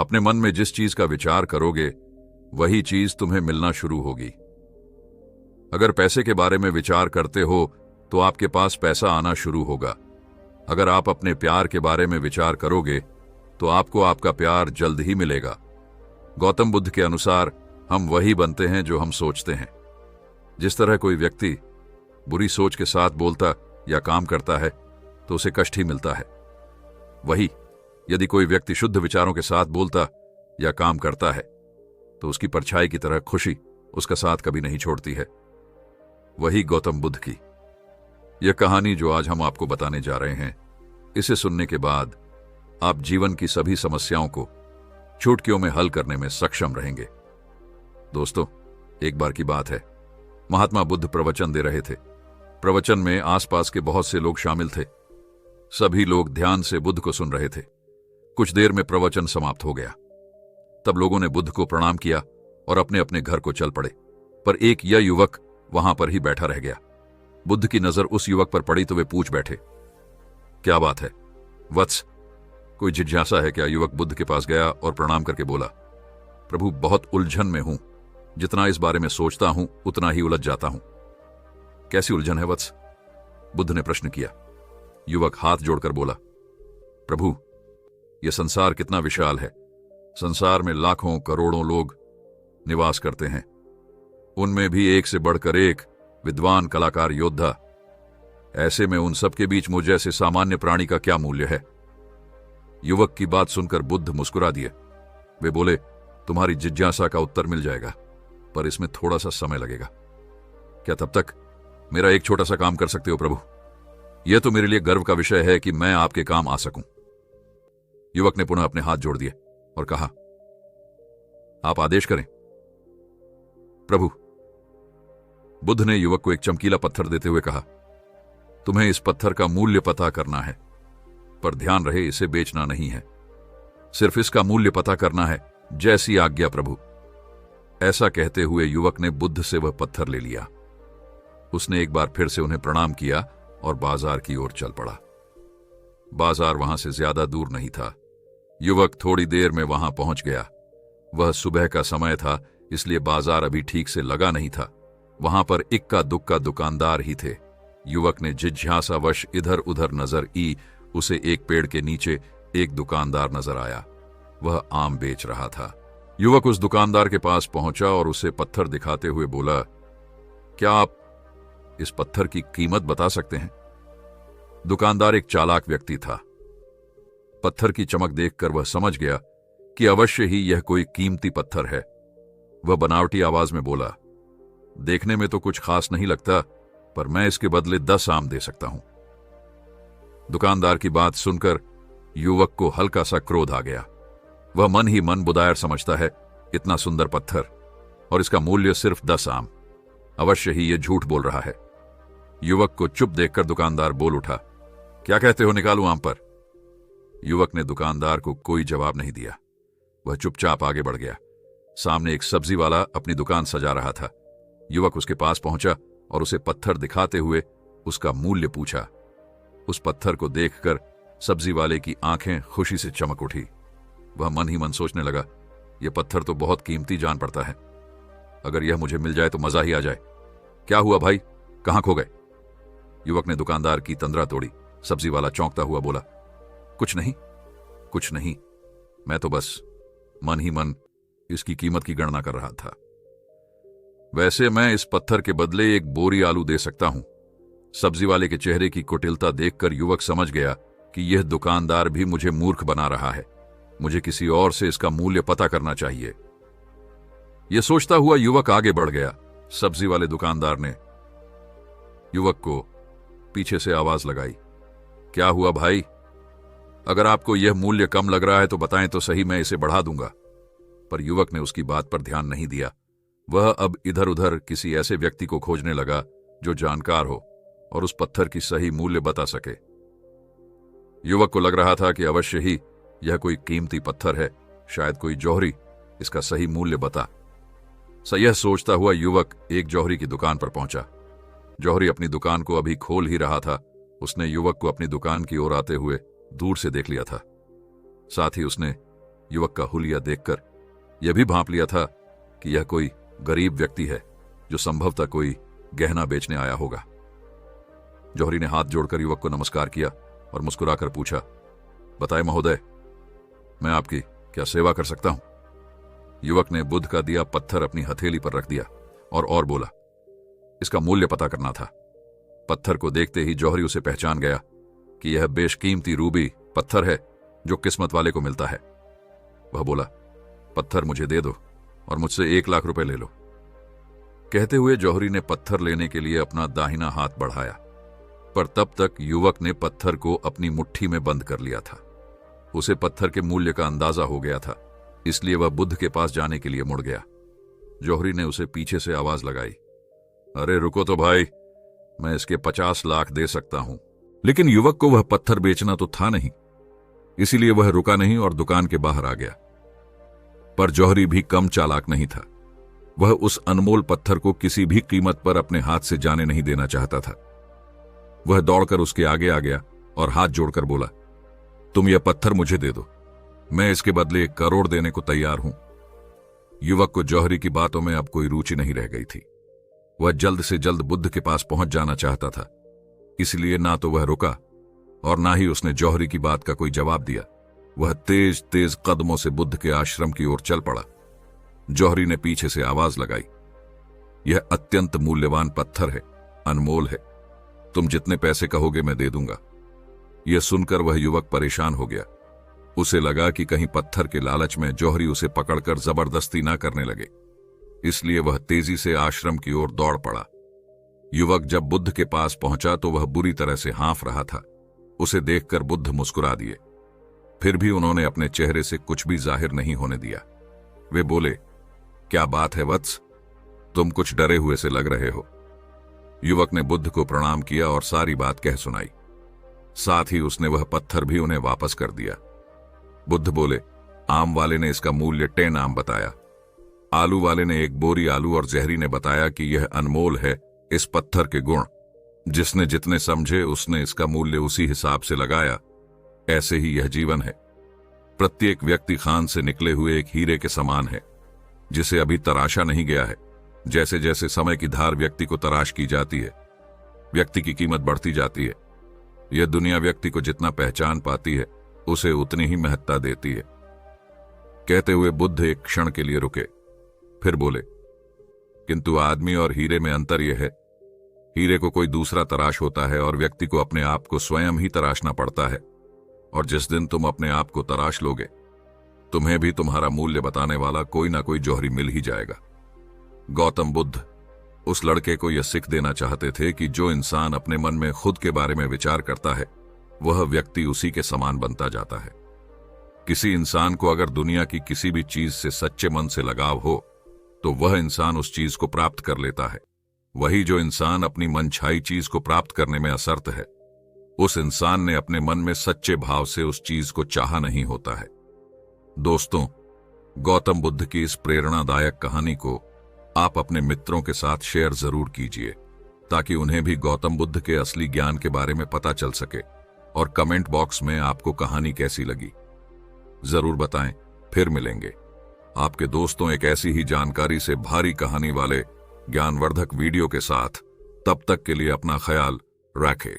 अपने मन में जिस चीज का विचार करोगे वही चीज तुम्हें मिलना शुरू होगी। अगर पैसे के बारे में विचार करते हो तो आपके पास पैसा आना शुरू होगा। अगर आप अपने प्यार के बारे में विचार करोगे तो आपको आपका प्यार जल्द ही मिलेगा। गौतम बुद्ध के अनुसार हम वही बनते हैं जो हम सोचते हैं। जिस तरह कोई व्यक्ति बुरी सोच के साथ बोलता या काम करता है तो उसे कष्ट ही मिलता है, वही यदि कोई व्यक्ति शुद्ध विचारों के साथ बोलता या काम करता है तो उसकी परछाई की तरह खुशी उसका साथ कभी नहीं छोड़ती है। वही गौतम बुद्ध की यह कहानी जो आज हम आपको बताने जा रहे हैं, इसे सुनने के बाद आप जीवन की सभी समस्याओं को चुटकियों में हल करने में सक्षम रहेंगे। दोस्तों, एक बार की बात है, महात्मा बुद्ध प्रवचन दे रहे थे। प्रवचन में आसपास के बहुत से लोग शामिल थे। सभी लोग ध्यान से बुद्ध को सुन रहे थे। कुछ देर में प्रवचन समाप्त हो गया। तब लोगों ने बुद्ध को प्रणाम किया और अपने अपने घर को चल पड़े, पर एक यह युवक वहां पर ही बैठा रह गया। बुद्ध की नजर उस युवक पर पड़ी तो वे पूछ बैठे, क्या बात है वत्स, कोई जिज्ञासा है क्या? युवक बुद्ध के पास गया और प्रणाम करके बोला, प्रभु, बहुत उलझन में हूं। जितना इस बारे में सोचता हूं उतना ही उलझ जाता हूं। कैसी उलझन है वत्स? बुद्ध ने प्रश्न किया। युवक हाथ जोड़कर बोला, प्रभु, यह संसार कितना विशाल है। संसार में लाखों करोड़ों लोग निवास करते हैं, उनमें भी एक से बढ़कर एक विद्वान, कलाकार, योद्धा। ऐसे में उन सब के बीच मुझ जैसे सामान्य प्राणी का क्या मूल्य है? युवक की बात सुनकर बुद्ध मुस्कुरा दिए। वे बोले, तुम्हारी जिज्ञासा का उत्तर मिल जाएगा, पर इसमें थोड़ा सा समय लगेगा। क्या तब तक मेरा एक छोटा सा काम कर सकते हो प्रभु? यह तो मेरे लिए गर्व का विषय है कि मैं आपके काम आ सकूं। युवक ने पुनः अपने हाथ जोड़ दिए और कहा, आप आदेश करें प्रभु। बुद्ध ने युवक को एक चमकीला पत्थर देते हुए कहा, तुम्हें इस पत्थर का मूल्य पता करना है, पर ध्यान रहे इसे बेचना नहीं है। सिर्फ इसका मूल्य पता करना है, जैसी आज्ञा प्रभु। ऐसा कहते हुए युवक ने बुद्ध से वह पत्थर ले लिया। उसने एक बार फिर से उन्हें प्रणाम किया और बाजार की ओर चल पड़ा। बाजार वहां से ज्यादा दूर नहीं था। युवक थोड़ी देर में वहां पहुंच गया। वह सुबह का समय था, इसलिए बाजार अभी ठीक से लगा नहीं था। वहां पर इक्का दुक्का दुकानदार ही थे। युवक ने जिज्ञासावश इधर उधर नजर की। उसे एक पेड़ के नीचे एक दुकानदार नजर आया। वह आम बेच रहा था। युवक उस दुकानदार के पास पहुंचा और उसे पत्थर दिखाते हुए बोला, क्या आप इस पत्थर की कीमत बता सकते हैं? दुकानदार एक चालाक व्यक्ति था। पत्थर की चमक देखकर वह समझ गया कि अवश्य ही यह कोई कीमती पत्थर है। वह बनावटी आवाज में बोला, देखने में तो कुछ खास नहीं लगता, पर मैं इसके बदले 10 आम दे सकता हूं। दुकानदार की बात सुनकर युवक को हल्का सा क्रोध आ गया। वह मन ही मन बुदायर समझता है, इतना सुंदर पत्थर और इसका मूल्य सिर्फ 10 आम। अवश्य ही यह झूठ बोल रहा है। युवक को चुप देखकर दुकानदार बोल उठा, क्या कहते हो, निकालूं आम पर? युवक ने दुकानदार को कोई जवाब नहीं दिया। वह चुपचाप आगे बढ़ गया। सामने एक सब्जी वाला अपनी दुकान सजा रहा था। युवक उसके पास पहुंचा और उसे पत्थर दिखाते हुए उसका मूल्य पूछा। उस पत्थर को देखकर सब्जी वाले की आंखें खुशी से चमक उठी। वह मन ही मन सोचने लगा, यह पत्थर तो बहुत कीमती जान पड़ता है। अगर यह मुझे मिल जाए तो मजा ही आ जाए। क्या हुआ भाई, कहां खो गए? युवक ने दुकानदार की तंद्रा तोड़ी। सब्जी वाला चौंकता हुआ बोला, कुछ नहीं, कुछ नहीं, मैं तो बस मन ही मन इसकी कीमत की गणना कर रहा था। वैसे मैं इस पत्थर के बदले एक बोरी आलू दे सकता हूं। सब्जी वाले के चेहरे की कुटिलता देखकर युवक समझ गया कि यह दुकानदार भी मुझे मूर्ख बना रहा है। मुझे किसी और से इसका मूल्य पता करना चाहिए। यह सोचता हुआ युवक आगे बढ़ गया। सब्जी वाले दुकानदार ने युवक को पीछे से आवाज लगाई, क्या हुआ भाई? अगर आपको यह मूल्य कम लग रहा है तो बताएं तो सही, मैं इसे बढ़ा दूंगा। पर युवक ने उसकी बात पर ध्यान नहीं दिया। वह अब इधर उधर किसी ऐसे व्यक्ति को खोजने लगा जो जानकार हो और उस पत्थर की सही मूल्य बता सके। युवक को लग रहा था कि अवश्य ही यह कोई कीमती पत्थर है, शायद कोई जौहरी इसका सही मूल्य बता। यह सोचता हुआ युवक एक जौहरी की दुकान पर पहुंचा। जौहरी अपनी दुकान को अभी खोल ही रहा था। उसने युवक को अपनी दुकान की ओर आते हुए दूर से देख लिया था। साथ ही उसने युवक का हुलिया देखकर यह भी भांप लिया था कि यह कोई गरीब व्यक्ति है जो संभवतः कोई गहना बेचने आया होगा। जौहरी ने हाथ जोड़कर युवक को नमस्कार किया और मुस्कुराकर पूछा, बताए महोदय, मैं आपकी क्या सेवा कर सकता हूं? युवक ने बुद्ध का दिया पत्थर अपनी हथेली पर रख दिया और बोला, इसका मूल्य पता करना था। पत्थर को देखते ही जौहरी उसे पहचान गया कि यह बेशकीमती रूबी पत्थर है जो किस्मत वाले को मिलता है। वह बोला, पत्थर मुझे दे दो और मुझसे 1 लाख रुपए ले लो। कहते हुए जौहरी ने पत्थर लेने के लिए अपना दाहिना हाथ बढ़ाया, पर तब तक युवक ने पत्थर को अपनी मुट्ठी में बंद कर लिया था। उसे पत्थर के मूल्य का अंदाजा हो गया था, इसलिए वह बुद्ध के पास जाने के लिए मुड़ गया। जौहरी ने उसे पीछे से आवाज लगाई, अरे रुको तो भाई, मैं इसके 50 लाख दे सकता हूं। लेकिन युवक को वह पत्थर बेचना तो था नहीं, इसीलिए वह रुका नहीं और दुकान के बाहर आ गया। पर जौहरी भी कम चालाक नहीं था। वह उस अनमोल पत्थर को किसी भी कीमत पर अपने हाथ से जाने नहीं देना चाहता था। वह दौड़कर उसके आगे आ गया और हाथ जोड़कर बोला, तुम यह पत्थर मुझे दे दो, मैं इसके बदले 1 करोड़ देने को तैयार हूं। युवक को जौहरी की बातों में अब कोई रुचि नहीं रह गई थी। वह जल्द से जल्द बुद्ध के पास पहुंच जाना चाहता था, इसलिए ना तो वह रुका और ना ही उसने जौहरी की बात का कोई जवाब दिया। वह तेज तेज कदमों से बुद्ध के आश्रम की ओर चल पड़ा। जौहरी ने पीछे से आवाज लगाई, यह अत्यंत मूल्यवान पत्थर है, अनमोल है, तुम जितने पैसे कहोगे मैं दे दूंगा। यह सुनकर वह युवक परेशान हो गया। उसे लगा कि कहीं पत्थर के लालच में जौहरी उसे पकड़कर जबरदस्ती ना करने लगे, इसलिए वह तेजी से आश्रम की ओर दौड़ पड़ा। युवक जब बुद्ध के पास पहुंचा तो वह बुरी तरह से हाँफ रहा था। उसे देखकर बुद्ध मुस्कुरा दिए, फिर भी उन्होंने अपने चेहरे से कुछ भी जाहिर नहीं होने दिया। वे बोले, क्या बात है वत्स, तुम कुछ डरे हुए से लग रहे हो। युवक ने बुद्ध को प्रणाम किया और सारी बात कह सुनाई। साथ ही उसने वह पत्थर भी उन्हें वापस कर दिया। बुद्ध बोले, आम वाले ने इसका मूल्य 10 आम बताया, आलू वाले ने 1 बोरी आलू और जहरी ने बताया कि यह अनमोल है, इस पत्थर के गुण। जिसने जितने समझे उसने इसका मूल्य उसी हिसाब से लगाया। ऐसे ही यह जीवन है। प्रत्येक व्यक्ति खान से निकले हुए एक हीरे के समान है, जिसे अभी तराशा नहीं गया है। जैसे जैसे समय की धार व्यक्ति को तराश की जाती है, व्यक्ति की कीमत बढ़ती जाती है। यह दुनिया व्यक्ति को जितना पहचान पाती है, उसे उतनी ही महत्ता देती है। कहते हुए बुद्ध एक क्षण के लिए रुके, फिर बोले, किंतु आदमी और हीरे में अंतर यह है, हीरे को कोई दूसरा तराश होता है और व्यक्ति को अपने आप को स्वयं ही तराशना पड़ता है। और जिस दिन तुम अपने आप को तराश लोगे, तुम्हें भी तुम्हारा मूल्य बताने वाला कोई ना कोई जौहरी मिल ही जाएगा। गौतम बुद्ध उस लड़के को यह सीख देना चाहते थे कि जो इंसान अपने मन में खुद के बारे में विचार करता है, वह व्यक्ति उसी के समान बनता जाता है। किसी इंसान को अगर दुनिया की किसी भी चीज से सच्चे मन से लगाव हो, तो वह इंसान उस चीज को प्राप्त कर लेता है। वही जो इंसान अपनी मनछाई चीज को प्राप्त करने में असमर्थ है, उस इंसान ने अपने मन में सच्चे भाव से उस चीज को चाहा नहीं होता है। दोस्तों, गौतम बुद्ध की इस प्रेरणादायक कहानी को आप अपने मित्रों के साथ शेयर जरूर कीजिए, ताकि उन्हें भी गौतम बुद्ध के असली ज्ञान के बारे में पता चल सके। और कमेंट बॉक्स में आपको कहानी कैसी लगी जरूर बताएं। फिर मिलेंगे आपके दोस्तों एक ऐसी ही जानकारी से भारी कहानी वाले ज्ञानवर्धक वीडियो के साथ। तब तक के लिए अपना ख्याल रखें।